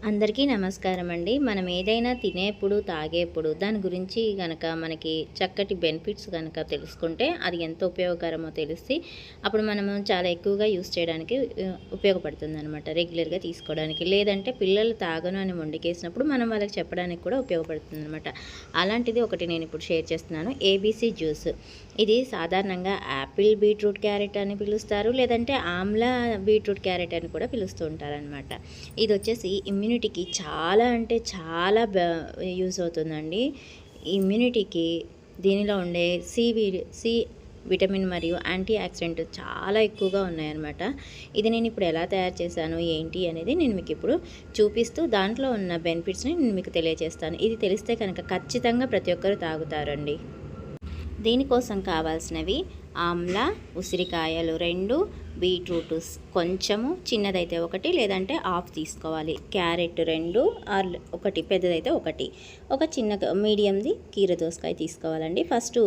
అందరికీ నమస్కారం అండి. మనం ఏదైనా తినేప్పుడు, తాగేప్పుడు దాని గురించి గనక మనకి చక్కటి బెనిఫిట్స్ గనక తెలుసుకుంటే అది ఎంత ఉపయోగకరమో తెలిసి అప్పుడు మనము చాలా ఎక్కువగా యూస్ చేయడానికి ఉపయోగపడుతుందనమాట. రెగ్యులర్‌గా తీసుకోవడానికి. లేదంటే పిల్లలు తాగను అని మొండికేసినప్పుడు మనం వాళ్ళకి చెప్పడానికి కూడా ఉపయోగపడుతుందనమాట. అలాంటిది ఒకటి నేను ఇప్పుడు షేర్ చేస్తున్నాను. ABC juice. ఇది సాధారణంగా యాపిల్ బీట్రూట్ క్యారెట్ అని పిలుస్తారు. లేదంటే ఆమ్లా బీట్రూట్ క్యారెట్ అని కూడా పిలుస్తూ ఉంటారనమాట. ఇది వచ్చేసి ఇమ్యూనిటీకి చాలా అంటే చాలా యూజ్ అవుతుందండి. ఇమ్యూనిటీకి దీనిలో ఉండే సి విటమిన్ మరియు యాంటీ ఆక్సిడెంట్ చాలా ఎక్కువగా ఉన్నాయన్నమాట. ఇది నేను ఇప్పుడు ఎలా తయారు చేశాను ఏంటి అనేది నేను మీకు ఇప్పుడు చూపిస్తూ దాంట్లో ఉన్న బెనిఫిట్స్ని నేను మీకు తెలియజేస్తాను. ఇది తెలిస్తే కనుక ఖచ్చితంగా ప్రతి ఒక్కరు తాగుతారండి. దీనికోసం కావాల్సినవి ఆమ్లా, ఉసిరికాయలు 2, బీట్రూట్ కొంచెము, చిన్నదైతే 1 లేదంటే హాఫ్ తీసుకోవాలి. క్యారెట్ 2 ఆర్ 1, పెద్దదైతే 1, ఒక చిన్న మీడియంది కీర దోసకాయ తీసుకోవాలండి. ఫస్ట్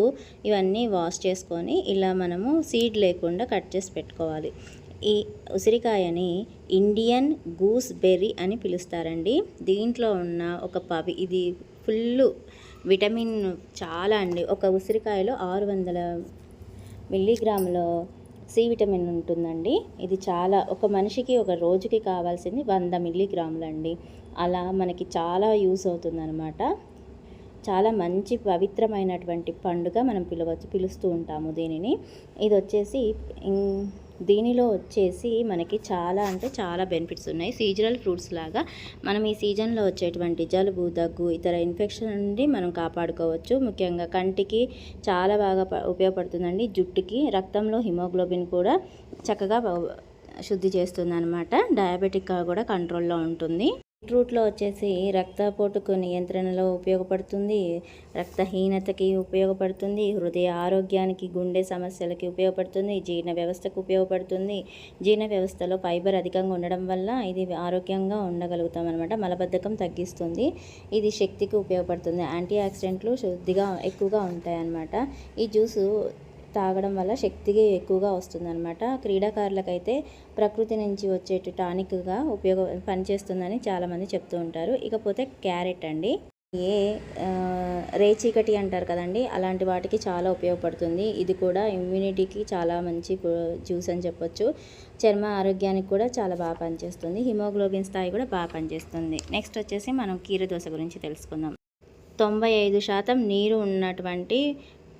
ఇవన్నీ వాష్ చేసుకొని ఇలా మనము సీడ్ లేకుండా కట్ చేసి పెట్టుకోవాలి. ఈ ఉసిరికాయని ఇండియన్ గూస్ బెర్రీ అని పిలుస్తారండి. దీంట్లో ఉన్న ఇది ఫుల్లు విటమిన్ చాలా అండి. ఒక ఉసిరికాయలో 600 మిల్లీగ్రాముల సి విటమిన్ ఉంటుందండి. ఇది చాలా ఒక మనిషికి ఒక రోజుకి కావాల్సింది 100 మిల్లీగ్రాములండి. అలా మనకి చాలా యూస్ అవుతుందన్నమాట. చాలా మంచి పవిత్రమైనటువంటి పండుగ మనం పిలుస్తూ ఉంటాము దీనిని. ఇది వచ్చేసి దీనిలో వచ్చేసి మనకి చాలా అంటే చాలా బెనిఫిట్స్ ఉన్నాయి. సీజనల్ ఫ్రూట్స్ లాగా మనం ఈ సీజన్లో వచ్చేటువంటి జలుబు, దగ్గు, ఇతర ఇన్ఫెక్షన్ నుండి మనం కాపాడుకోవచ్చు. ముఖ్యంగా కంటికి చాలా బాగా ఉపయోగపడుతుందండి. జుట్టుకి, రక్తంలో హిమోగ్లోబిన్ కూడా చక్కగా శుద్ధి చేస్తుందన్నమాట. డయాబెటిక్ కూడా కంట్రోల్లో ఉంటుంది. బీట్రూట్లో వచ్చేసి రక్తపోటుకు నియంత్రణలో ఉపయోగపడుతుంది, రక్తహీనతకి ఉపయోగపడుతుంది, హృదయ ఆరోగ్యానికి, గుండె సమస్యలకి ఉపయోగపడుతుంది, జీర్ణ వ్యవస్థకు ఉపయోగపడుతుంది. జీర్ణ వ్యవస్థలో ఫైబర్ అధికంగా ఉండడం వల్ల ఇది ఆరోగ్యంగా ఉండగలుగుతాం అనమాట. మలబద్ధకం తగ్గిస్తుంది. ఇది శక్తికి ఉపయోగపడుతుంది. యాంటీ ఆక్సిడెంట్లు ఎక్కువగా ఉంటాయన్నమాట. ఈ జ్యూసు తాగడం వల్ల శక్తికి ఎక్కువగా వస్తుందన్నమాట. క్రీడాకారులకైతే ప్రకృతి నుంచి వచ్చేటి టానిక్గా పనిచేస్తుందని చాలామంది చెప్తూ ఉంటారు. ఇకపోతే క్యారెట్ అండి. రేచీకటి అంటారు కదండి, అలాంటి వాటికి చాలా ఉపయోగపడుతుంది. ఇది కూడా ఇమ్యూనిటీకి చాలా మంచి జ్యూస్ అని చెప్పొచ్చు. చర్మ ఆరోగ్యానికి కూడా చాలా బాగా పనిచేస్తుంది. హిమోగ్లోబిన్ స్థాయి కూడా బాగా పనిచేస్తుంది. నెక్స్ట్ వచ్చేసి మనం కీరదోస గురించి తెలుసుకుందాం. 95% నీరు ఉన్నటువంటి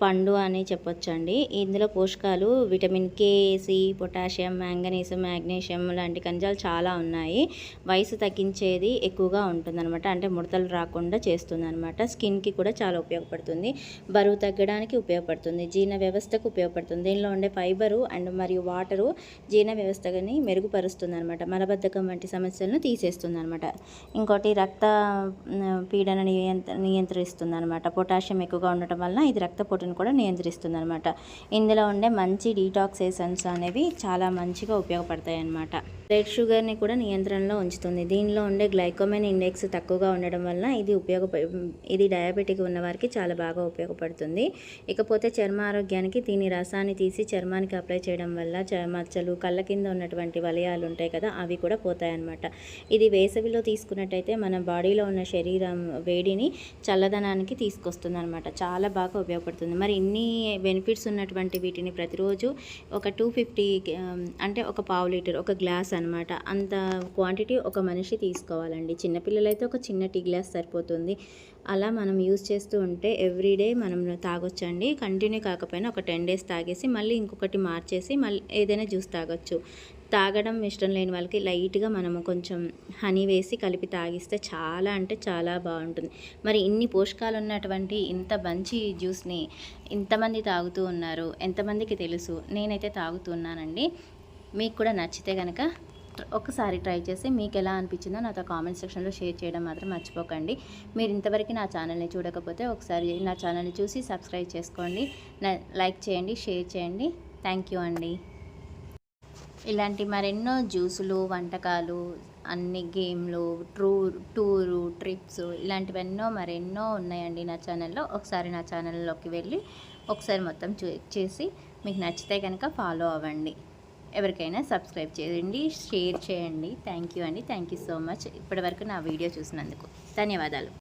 పండు అని చెప్పొచ్చండి. ఇందులో పోషకాలు vitamin K, C, potassium, manganese, magnesium లాంటి ఖనిజాలు చాలా ఉన్నాయి. వయసు తగ్గించేది ఎక్కువగా ఉంటుందన్నమాట. అంటే ముడతలు రాకుండా చేస్తుందన్నమాట. స్కిన్కి కూడా చాలా ఉపయోగపడుతుంది. బరువు తగ్గడానికి ఉపయోగపడుతుంది. జీర్ణ వ్యవస్థకు ఉపయోగపడుతుంది. దీనిలో ఉండే ఫైబరు మరియు వాటరు జీర్ణ వ్యవస్థని మెరుగుపరుస్తుంది అనమాట. మలబద్ధకం వంటి సమస్యలను తీసేస్తుంది అనమాట. ఇంకోటి రక్త పీడన నియంత్రిస్తుంది అనమాట. పొటాషియం ఎక్కువగా ఉండటం వలన ఇది రక్తపోటును కూడా నియంత్రిస్తుంది అనమాట. ఇందులో ఉండే మంచి డీటాక్సేషన్స్ అనేవి చాలా మంచిగా ఉపయోగపడతాయి అన్నమాట. బ్లడ్ షుగర్ని కూడా నియంత్రణలో ఉంచుతుంది. దీనిలో ఉండే గ్లైకోమెన్ ఇండెక్స్ తక్కువగా ఉండడం వలన ఇది డయాబెటిక్ ఉన్న వారికి చాలా బాగా ఉపయోగపడుతుంది. ఇకపోతే చర్మ ఆరోగ్యానికి దీని రసాన్ని తీసి చర్మానికి అప్లై చేయడం వల్ల మచ్చలు, కళ్ళ కింద ఉన్నటువంటి వలయాలు ఉంటాయి కదా, అవి కూడా పోతాయన్నమాట. ఇది వేసవిలో తీసుకున్నట్టయితే మన బాడీలో ఉన్న శరీరం వేడిని చల్లదనానికి తీసుకొస్తుంది అనమాట. చాలా బాగా ఉపయోగపడుతుంది. మరి ఇన్ని బెనిఫిట్స్ ఉన్నటువంటి వీటిని ప్రతిరోజు ఒక 250 అంటే ఒక పావు లీటర్, ఒక గ్లాస్ అనమాట, అంత క్వాంటిటీ ఒక మనిషి తీసుకోవాలండి. చిన్నపిల్లలైతే ఒక చిన్న టీ గ్లాస్ సరిపోతుంది. అలా మనం యూజ్ చేస్తూ ఉంటే ఎవ్రీడే మనం తాగొచ్చండి. కంటిన్యూ కాకపోయినా ఒక 10 days తాగేసి మళ్ళీ ఇంకొకటి మార్చేసి మళ్ళీ ఏదైనా జ్యూస్ తాగొచ్చు. తాగడం ఇష్టం లేని వాళ్ళకి లైట్గా మనము కొంచెం హనీ వేసి కలిపి తాగిస్తే చాలా అంటే చాలా బాగుంటుంది. మరి ఇన్ని పోషకాలు ఉన్నటువంటి ఇంత మంచి జ్యూస్ని ఇంతమంది తాగుతూ ఉన్నారు, ఎంతమందికి తెలుసు? నేనైతే తాగుతున్నానండి. మీకు కూడా నచ్చితే కనుక ఒకసారి ట్రై చేసి మీకు ఎలా అనిపించిందో నాతో కామెంట్ సెక్షన్లో షేర్ చేయడం మాత్రం మర్చిపోకండి. మీరు ఇంతవరకు నా ఛానల్ని చూడకపోతే ఒకసారి నా ఛానల్ని చూసి సబ్స్క్రైబ్ చేసుకోండి, లైక్ చేయండి, షేర్ చేయండి. థ్యాంక్ యూ అండి. ఇలాంటి మరెన్నో జ్యూసులు, వంటకాలు, అన్ని గేమ్లు, టూరు, ట్రిప్స్ ఇలాంటివెన్నో మరెన్నో ఉన్నాయండి నా ఛానల్లో. ఒకసారి నా ఛానల్లోకి వెళ్ళి ఒకసారి మొత్తం చేసి మీకు నచ్చితే కనుక ఫాలో అవ్వండి. ఎవరికైనా సబ్స్క్రైబ్ చేయండి, షేర్ చేయండి. థ్యాంక్ యూ అండి. థ్యాంక్ యూ సో మచ్ ఇప్పటివరకు నా వీడియో చూసినందుకు ధన్యవాదాలు.